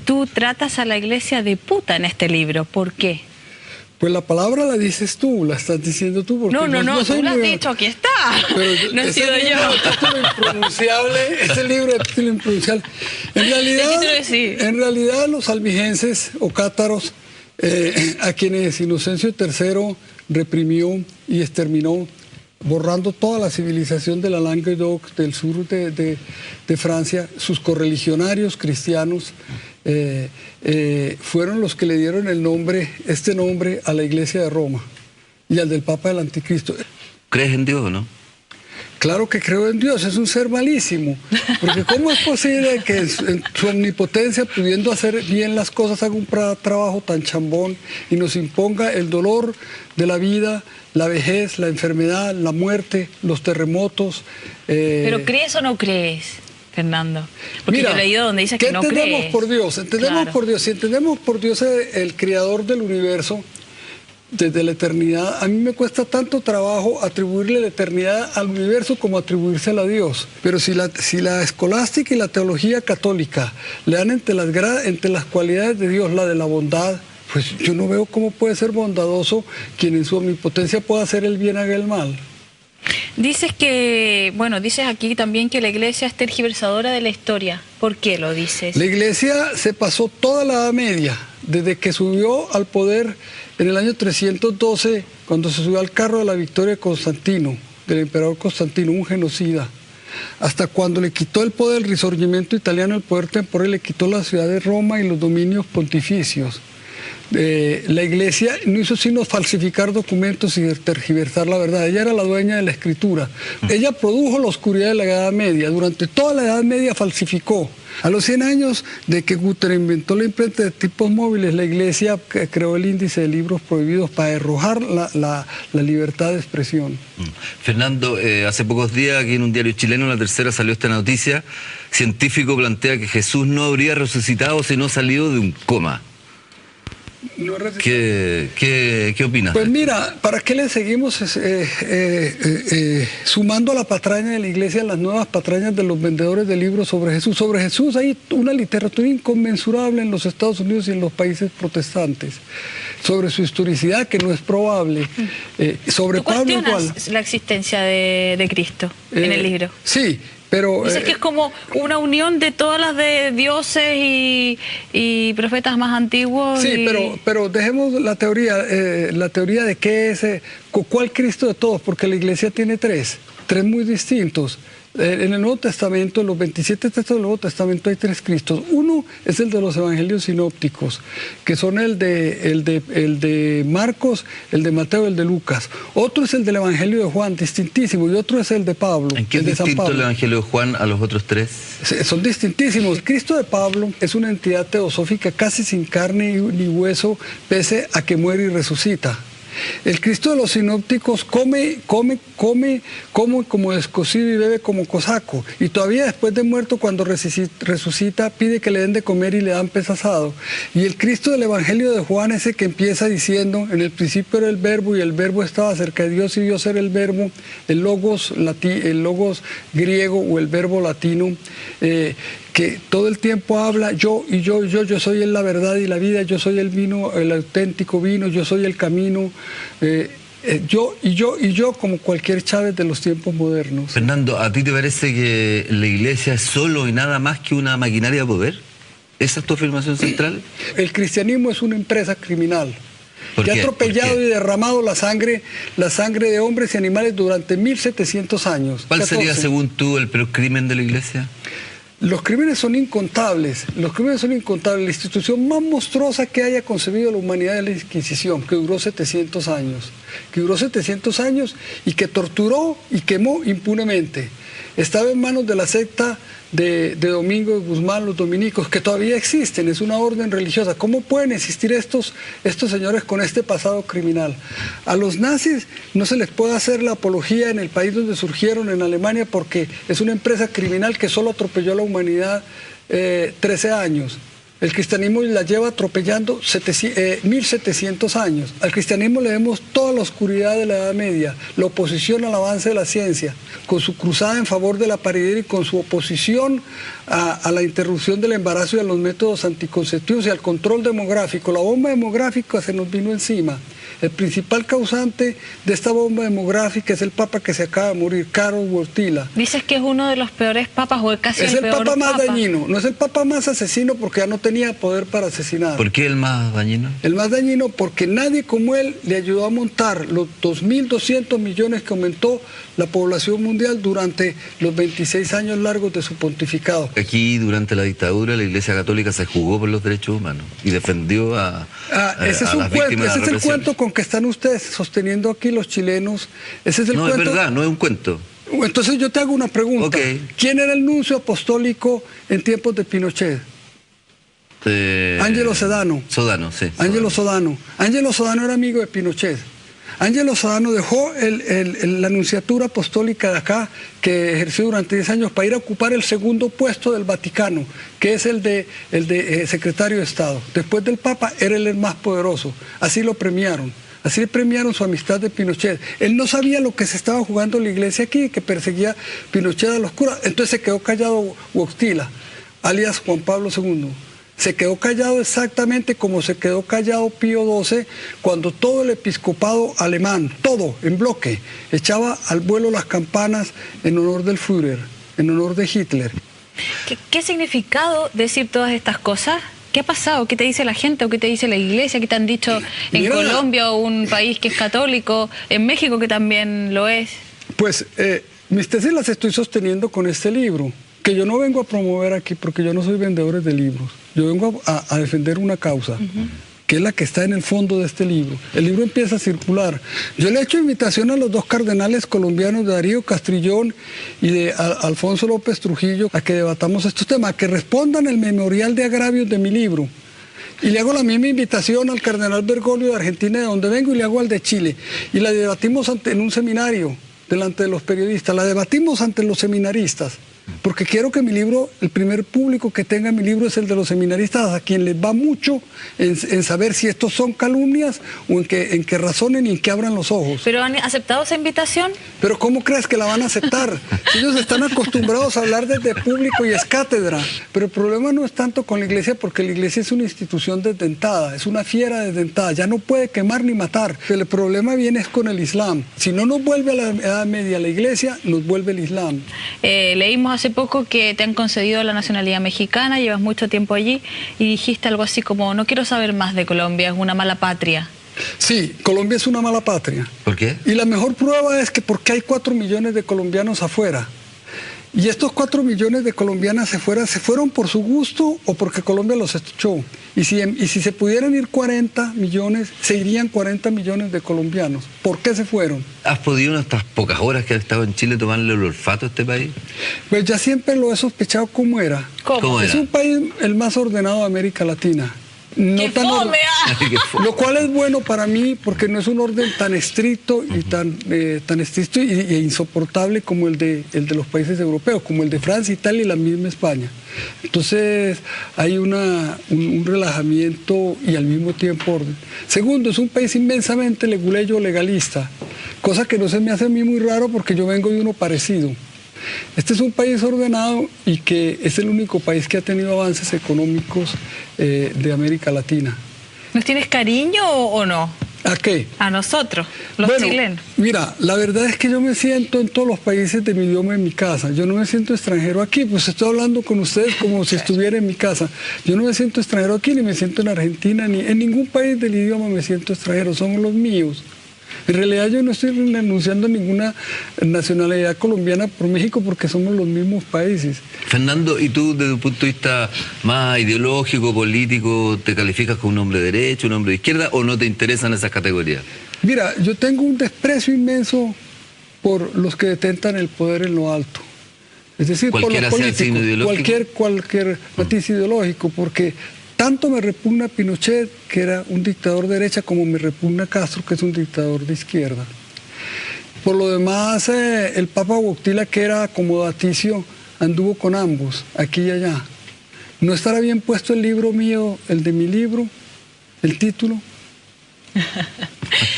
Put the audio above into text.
Tú tratas a la iglesia de puta en este libro, ¿por qué? Pues la palabra la dices tú, la estás diciendo tú. Porque No, tú la has dicho, aquí está. Pero no he sido yo. Ese libro de título impronunciable. En realidad los albigenses o cátaros, a quienes Inocencio III reprimió y exterminó, borrando toda la civilización de la Languedoc, del sur de Francia, sus correligionarios cristianos, fueron los que le dieron este nombre a la Iglesia de Roma y al del Papa del Anticristo. ¿Crees en Dios o no? Claro que creo en Dios, es un ser malísimo, porque ¿cómo es posible que en su omnipotencia, pudiendo hacer bien las cosas, haga un trabajo tan chambón y nos imponga el dolor de la vida, la vejez, la enfermedad, la muerte, los terremotos? ¿Pero crees o no crees, Fernando? Porque mira, yo he leído donde dice que no crees. Entendemos por Dios, Claro. por Dios. Si entendemos por Dios el creador del universo, desde la eternidad, a mí me cuesta tanto trabajo atribuirle la eternidad al universo como atribuírsela a Dios. Pero si la escolástica y la teología católica le dan entre las cualidades de Dios la de la bondad, pues yo no veo cómo puede ser bondadoso quien en su omnipotencia pueda hacer el bien, haga el mal. Dices aquí también que la iglesia es tergiversadora de la historia. ¿Por qué lo dices? La iglesia se pasó toda la Edad Media, desde que subió al poder en el año 312, cuando se subió al carro de la victoria de Constantino, del emperador Constantino, un genocida, hasta cuando le quitó el poder, el Risorgimento italiano, el poder temporal, le quitó la ciudad de Roma y los dominios pontificios. La iglesia no hizo sino falsificar documentos y tergiversar la verdad. Ella era la dueña de la escritura. Ella produjo la oscuridad de la Edad Media. Durante toda la Edad Media falsificó. A los 100 años de que Gutenberg inventó la imprenta de tipos móviles, la iglesia creó el índice de libros prohibidos para arrojar la libertad de expresión. Fernando, hace pocos días aquí en un diario chileno, La Tercera, salió esta noticia. Científico plantea que Jesús no habría resucitado si no salió de un coma. ¿Qué opinas? Pues mira, ¿para qué le seguimos sumando a la patraña de la iglesia las nuevas patrañas de los vendedores de libros sobre Jesús? Sobre Jesús hay una literatura inconmensurable en los Estados Unidos y en los países protestantes. Sobre su historicidad, que no es probable. Sobre ¿Tú Pablo igual. cuestionas la existencia de Cristo en el libro? Sí. Pero, dices que es como una unión de todas las de dioses y profetas más antiguos. Sí, pero dejemos la teoría de qué es, cuál Cristo de todos, porque la iglesia tiene tres muy distintos. En el Nuevo Testamento, en los 27 textos del Nuevo Testamento hay tres Cristos. Uno es el de los evangelios sinópticos, que son el de Marcos, el de Mateo y el de Lucas. Otro es el del Evangelio de Juan, distintísimo, y otro es el de Pablo. ¿En qué es distinto el Evangelio de Juan a los otros tres? Son distintísimos. Cristo de Pablo es una entidad teosófica casi sin carne ni hueso, pese a que muere y resucita. El Cristo de los sinópticos come como descosido y bebe como cosaco. Y todavía después de muerto, cuando resucita, pide que le den de comer y le dan pez asado. Y el Cristo del Evangelio de Juan, ese que empieza diciendo, en el principio era el verbo y el verbo estaba cerca de Dios y Dios era el verbo, el logos griego o el verbo latino, que todo el tiempo habla yo soy la verdad y la vida, yo soy el vino, el auténtico vino, yo soy el camino, yo como cualquier Chávez de los tiempos modernos. Fernando, ¿a ti te parece que la iglesia es solo y nada más que una maquinaria de poder? ¿Esa es tu afirmación central? El cristianismo es una empresa criminal que ha atropellado y derramado la sangre de hombres y animales durante 1700 años. ¿Cuál sería, según tú, el peor crimen de la iglesia? Los crímenes son incontables, La institución más monstruosa que haya concebido la humanidad es la Inquisición, que duró 700 años. Y que torturó y quemó impunemente. Estaba en manos de la secta de Domingo de Guzmán, los dominicos, que todavía existen, es una orden religiosa. ¿Cómo pueden existir estos señores con este pasado criminal? A los nazis no se les puede hacer la apología en el país donde surgieron, en Alemania, porque es una empresa criminal que solo atropelló a la humanidad 13 años. El cristianismo la lleva atropellando 1700 años. Al cristianismo le vemos toda la oscuridad de la Edad Media, la oposición al avance de la ciencia, con su cruzada en favor de la paridad y con su oposición a la interrupción del embarazo y a los métodos anticonceptivos y al control demográfico. La bomba demográfica se nos vino encima. El principal causante de esta bomba demográfica es el papa que se acaba de morir, Karol Wojtyla. Dices que es uno de los peores papas o casi es el peor papa más dañino, no es el papa más asesino porque ya no tenía poder para asesinar. ¿Por qué el más dañino? El más dañino porque nadie como él le ayudó a montar los 2.200 millones que aumentó la población mundial durante los 26 años largos de su pontificado. Aquí durante la dictadura la Iglesia Católica se jugó por los derechos humanos y defendió a ese es las víctimas de la ese es el represión. cuento con que están ustedes sosteniendo aquí los chilenos. Ese es el No, cuento. es verdad, no es un cuento. Entonces yo te hago una pregunta. Okay. ¿Quién era el nuncio apostólico en tiempos de Pinochet? Ángelo Sodano. Sodano, sí. Ángelo Sodano. Ángelo Sodano era amigo de Pinochet. Ángelo Sodano dejó la nunciatura apostólica de acá, que ejerció durante 10 años, para ir a ocupar el segundo puesto del Vaticano, que es el de secretario de Estado. Después del Papa, era el más poderoso. Así lo premiaron. Así le premiaron su amistad de Pinochet. Él no sabía lo que se estaba jugando la iglesia aquí, que perseguía Pinochet a los curas. Entonces se quedó callado Wojtyla, alias Juan Pablo II. Se quedó callado exactamente como se quedó callado Pío XII cuando todo el episcopado alemán, todo en bloque, echaba al vuelo las campanas en honor del Führer, en honor de Hitler. ¿Qué significado decir todas estas cosas? ¿Qué ha pasado? ¿Qué te dice la gente o qué te dice la iglesia? ¿Qué te han dicho en Colombia, un país que es católico, en México que también lo es? Pues mis tesis las estoy sosteniendo con este libro, que yo no vengo a promover aquí porque yo no soy vendedor de libros. Yo vengo a defender una causa, que es la que está en el fondo de este libro. El libro empieza a circular. Yo le he hecho invitación a los dos cardenales colombianos, de Darío Castrillón y de Alfonso López Trujillo, a que debatamos estos temas, a que respondan el memorial de agravios de mi libro. Y le hago la misma invitación al cardenal Bergoglio de Argentina, de donde vengo, y le hago al de Chile. Y la debatimos en un seminario, delante de los periodistas. La debatimos ante los seminaristas. Porque quiero que mi libro, el primer público que tenga mi libro es el de los seminaristas, a quien les va mucho en saber si estos son calumnias o en que razonen y en que abran los ojos. ¿Pero han aceptado esa invitación? ¿Pero cómo crees que la van a aceptar? Si ellos están acostumbrados a hablar desde público y es cátedra. Pero el problema no es tanto con la iglesia, porque la iglesia es una institución desdentada, es una fiera desdentada, ya no puede quemar ni matar. El problema viene es con el Islam. Si no nos vuelve a la Edad Media la iglesia, nos vuelve el Islam. Leímos hace poco que te han concedido la nacionalidad mexicana, llevas mucho tiempo allí y dijiste algo así como: no quiero saber más de Colombia, es una mala patria. Sí, Colombia es una mala patria. ¿Por qué? Y la mejor prueba es que porque hay 4 millones de colombianos afuera. Y estos 4 millones de colombianas se fueron por su gusto o porque Colombia los echó. Y si se pudieran ir 40 millones, se irían 40 millones de colombianos. ¿Por qué se fueron? ¿Has podido en estas pocas horas que has estado en Chile tomarle el olfato a este país? Pues ya siempre lo he sospechado cómo era. ¿Cómo Es era? un país el más ordenado de América Latina. No ¡Qué tan fome! Lo cual es bueno para mí porque no es un orden tan estricto y tan estricto e insoportable como el de los países europeos, como el de Francia, Italia y la misma España. Entonces hay un relajamiento y al mismo tiempo orden. Segundo, es un país inmensamente legalista, cosa que no se me hace a mí muy raro porque yo vengo de uno parecido. Este es un país ordenado y que es el único país que ha tenido avances económicos de América Latina. ¿Nos tienes cariño o no? ¿A qué? A nosotros, los chilenos. Mira, la verdad es que yo me siento en todos los países de mi idioma en mi casa. Yo no me siento extranjero aquí, pues estoy hablando con ustedes como si estuviera en mi casa. Yo no me siento extranjero aquí, ni me siento en Argentina, ni en ningún país del idioma me siento extranjero, son los míos. En realidad yo no estoy renunciando a ninguna nacionalidad colombiana por México porque somos los mismos países. Fernando, ¿y tú desde un punto de vista más ideológico, político, te calificas como un hombre de derecha, un hombre de izquierda o no te interesan esas categorías? Mira, yo tengo un desprecio inmenso por los que detentan el poder en lo alto. Es decir, por los políticos, cualquier matiz ideológico, porque tanto me repugna Pinochet, que era un dictador de derecha, como me repugna Castro, que es un dictador de izquierda. Por lo demás, el Papa Wojtyla, que era acomodaticio, anduvo con ambos, aquí y allá. ¿No estará bien puesto el libro mío, el de mi libro, el título?